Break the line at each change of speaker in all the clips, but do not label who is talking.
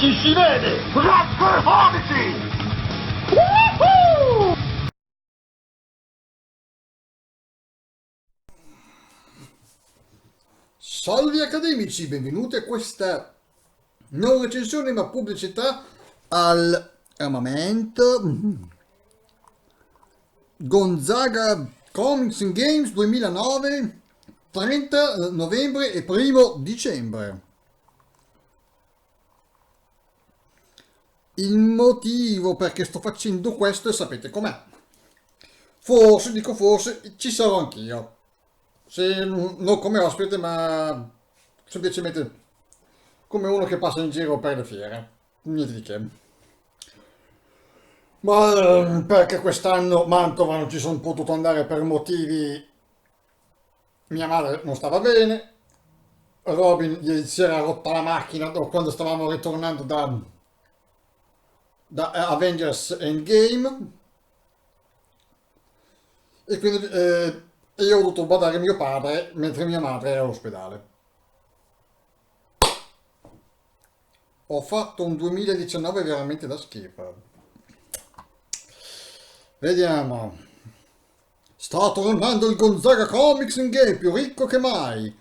Ci si vede! Trasformici!
Salve accademici, benvenuti a questa non recensione ma pubblicità al armamento Gonzaga Comics and Games 2009, 30 novembre e 1 dicembre. Il motivo perché sto facendo questo sapete com'è? Forse, dico forse, ci sarò anch'io. Non come ospite, ma semplicemente come uno che passa in giro per le fiere. Niente di che. Ma perché quest'anno Mantova non ci sono potuto andare per motivi... Mia madre non stava bene, Robin gli si era rotta la macchina quando stavamo ritornando da Avengers Endgame e quindi io ho dovuto badare mio padre mentre mia madre era all'ospedale. Ho fatto un 2019 veramente da schifo. Vediamo. Sta tornando il Gonzaga Comics in Game, più ricco che mai.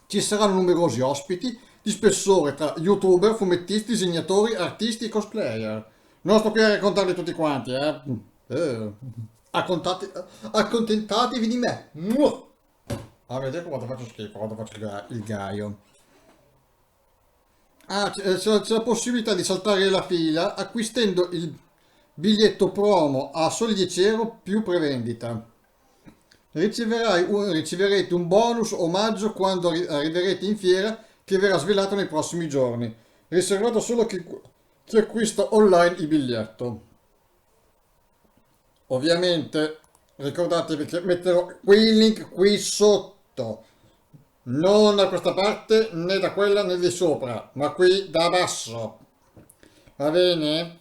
Ci saranno numerosi ospiti di spessore tra youtuber, fumettisti, disegnatori, artisti e cosplayer. Non sto qui a raccontarli tutti quanti, eh. Accontentatevi di me. Ah, vedete quando faccio schifo, quando faccio il gaio. Ah, c'è la possibilità di saltare la fila acquistando il biglietto promo a soli 10 euro più prevendita. Riceverete un bonus omaggio quando arriverete in fiera che verrà svelato nei prossimi giorni. Riservato solo a chi acquista online il biglietto. Ovviamente ricordatevi che metterò il link qui sotto. Non da questa parte né da quella né di sopra, ma qui da basso. Va bene?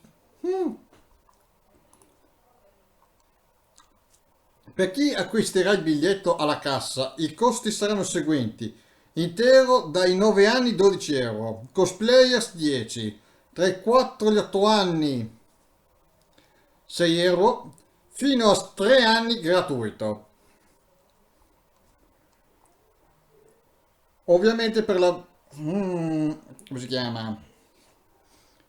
Per chi acquisterà il biglietto alla cassa, i costi saranno i seguenti. Intero dai 9 anni 12 euro, cosplayers 10, tra i 4 e gli 8 anni 6 euro, fino a 3 anni gratuito. Ovviamente per la... come si chiama?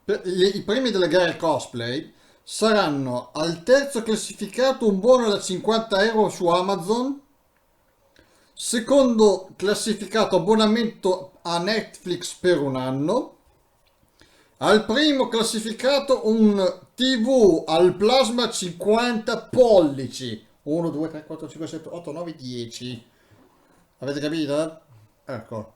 I premi delle gare cosplay saranno al terzo classificato un buono da 50 euro su Amazon, secondo classificato abbonamento a Netflix per un anno, al primo classificato un TV al plasma 50 pollici, 1, 2, 3, 4, 5, 7, 8, 9, 10. Avete capito? Ecco.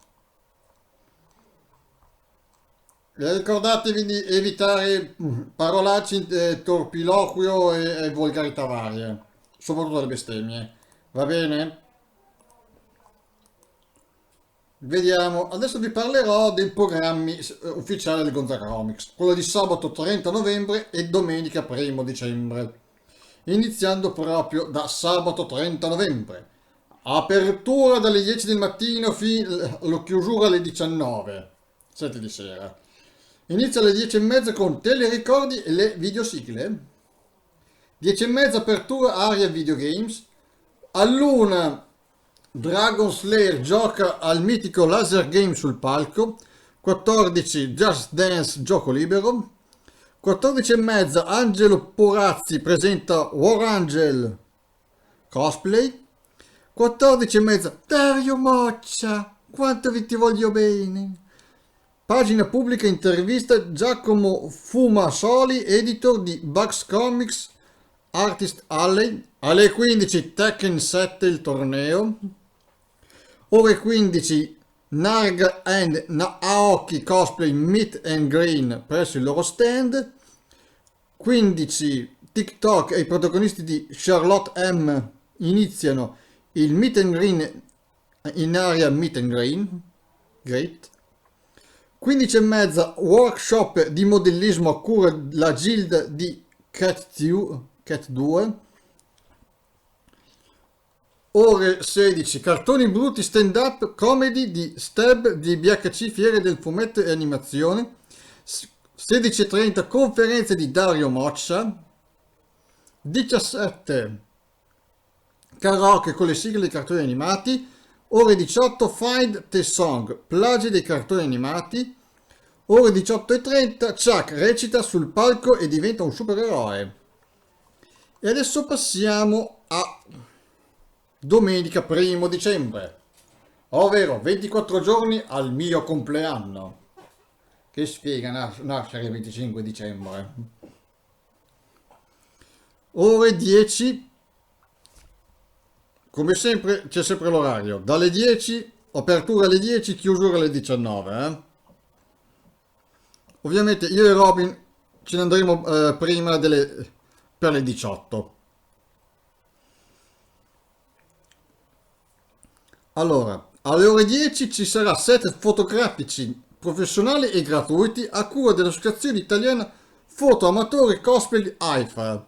Ricordatevi di evitare parolacce, torpiloquio e volgarità varie, soprattutto le bestemmie. Va bene? Vediamo, adesso vi parlerò dei programmi ufficiali del Gonzaga Comics, quello di sabato 30 novembre e domenica 1 dicembre. Iniziando proprio da sabato 30 novembre. Apertura dalle 10 del mattino fino alla chiusura alle 19, 7 di sera. Inizia alle 10:30 con telericordi e le videosigle. 10:30 apertura area videogames. All'1 Dragon Slayer gioca al mitico laser game sul palco. 14 Just Dance gioco libero. 14:30 Angelo Porazzi presenta War Angel cosplay. 14:30 Dario Moccia, quanto vi ti voglio bene. Pagina pubblica intervista Giacomo Fumasoli, editor di Bugs Comics Artist Alley. Alle 15 Tekken 7 il torneo. Ore 15 Narga and Aoki Cosplay Meet and Green presso il loro stand. 15 TikTok e i protagonisti di Charlotte M iniziano il Meet and Green in area Meet and Green. Great. 15:30 workshop di modellismo a cura della Gilda di Cat 2. Ore 16 cartoni brutti stand up comedy di Stab di BHC Fiere del Fumetto e Animazione. 16:30 conferenze di Dario Moccia, 17 karaoke con le sigle dei cartoni animati, ore 18 Find the Song, plagi dei cartoni animati, ore 18:30 Chuck recita sul palco e diventa un supereroe. E adesso passiamo a domenica 1° dicembre, ovvero 24 giorni al mio compleanno, che spiega nascere il 25 dicembre. Ore 10, come sempre c'è sempre l'orario, dalle 10, apertura alle 10, chiusura alle 19. Ovviamente io e Robin ce ne andremo prima per le 18. Allora, alle ore 10 ci sarà set fotografici professionali e gratuiti a cura dell'associazione italiana Foto Amatori Cosplay AIFA.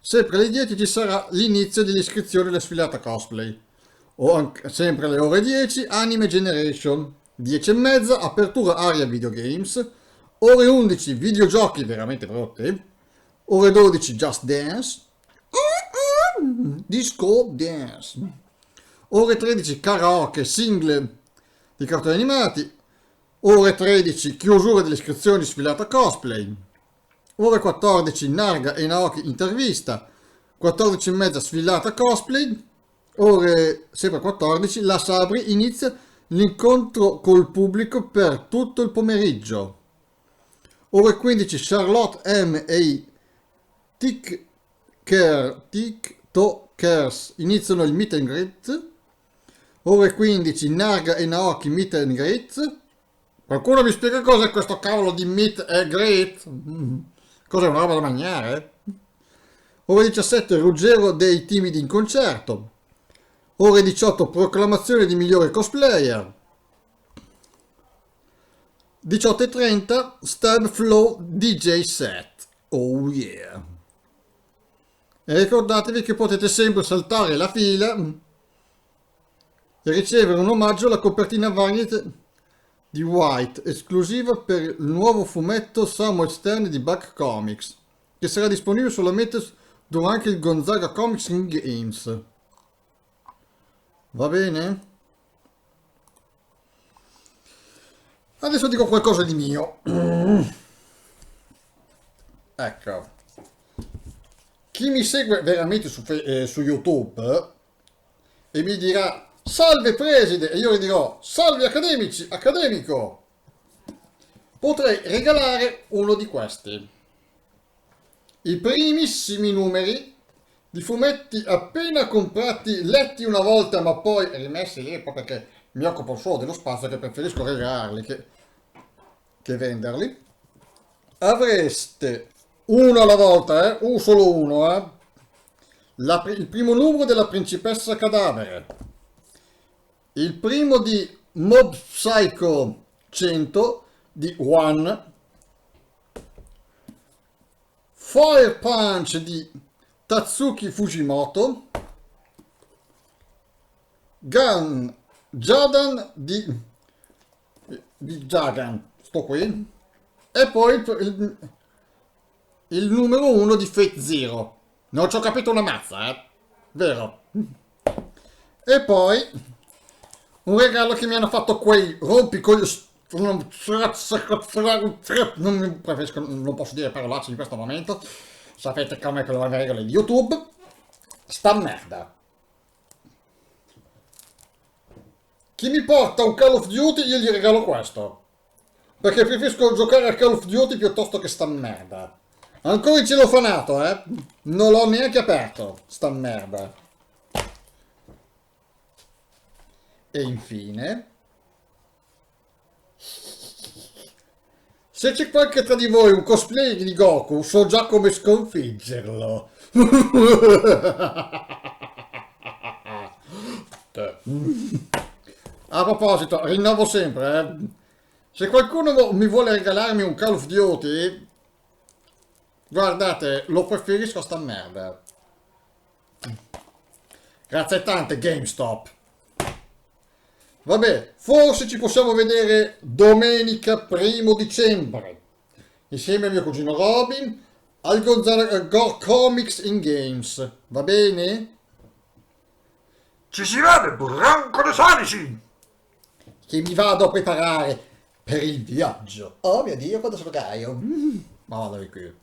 Sempre alle 10 ci sarà l'inizio dell'iscrizione alla sfilata cosplay. Sempre alle ore 10 Anime Generation. 10:30 apertura area videogames. Ore 11 videogiochi veramente prodotti. Ore 12 Just Dance. Disco Dance. Ore 13 karaoke single di cartoni animati. Ore 13 chiusura delle iscrizioni sfilata cosplay. Ore 14 Narga e Naoki intervista. 14:30 sfilata cosplay. Ore sempre 14 la Sabri inizia l'incontro col pubblico per tutto il pomeriggio. Ore 15 Charlotte M e i TikTokers iniziano il meet and greet. Ore 15 Narga e Naoki meet and greet. Qualcuno mi spiega cosa è questo cavolo di meet and greet? Cos'è, una roba da mangiare? Ore 17 Ruggero dei timidi in concerto. Ore 18 proclamazione di migliore cosplayer. 18:30 Stab Flow DJ set. Oh yeah. E ricordatevi che potete sempre saltare la fila e ricevere un omaggio alla copertina variant di White, esclusiva per il nuovo fumetto Samuel Stern di Bug Comics, che sarà disponibile solamente durante il Gonzaga Comics in Games. Va bene? Adesso dico qualcosa di mio. Ecco. Chi mi segue veramente su YouTube e mi dirà salve preside, e io gli dirò salve accademici, accademico, potrei regalare uno di questi, i primissimi numeri di fumetti appena comprati, letti una volta ma poi rimessi lì perché mi occupo solo dello spazio, che preferisco regalarli che venderli. Avreste uno alla volta, solo uno, il primo numero della Principessa Cadavere, il primo di Mob Psycho 100 di One, Fire Punch di Tatsuki Fujimoto, Gun Jadan di Jagan, sto qui, e poi il numero 1 di Fate Zero. Non ci ho capito una mazza, vero? E poi un regalo che mi hanno fatto quei rompicoglioni. Non posso dire parolacce in questo momento. Sapete come con le regole di YouTube. Sta merda. Chi mi porta un Call of Duty io gli regalo questo. Perché preferisco giocare a Call of Duty piuttosto che sta merda. Ancora il celofanato, non l'ho neanche aperto, sta merda. E infine, se c'è qualche tra di voi un cosplayer di Goku, so già come sconfiggerlo. A proposito, rinnovo sempre, se qualcuno mi vuole regalarmi un Call of Duty, guardate, lo preferisco a sta merda. Grazie tante GameStop. Vabbè, forse ci possiamo vedere domenica 1° dicembre. insieme al mio cugino Robin, al Gonzaga Gore Comics in Games. Va bene?
Ci si vede, Branco de Salici!
Che mi vado a preparare per il viaggio. Oh mio Dio, quanto sono gaio. Ma vado qui.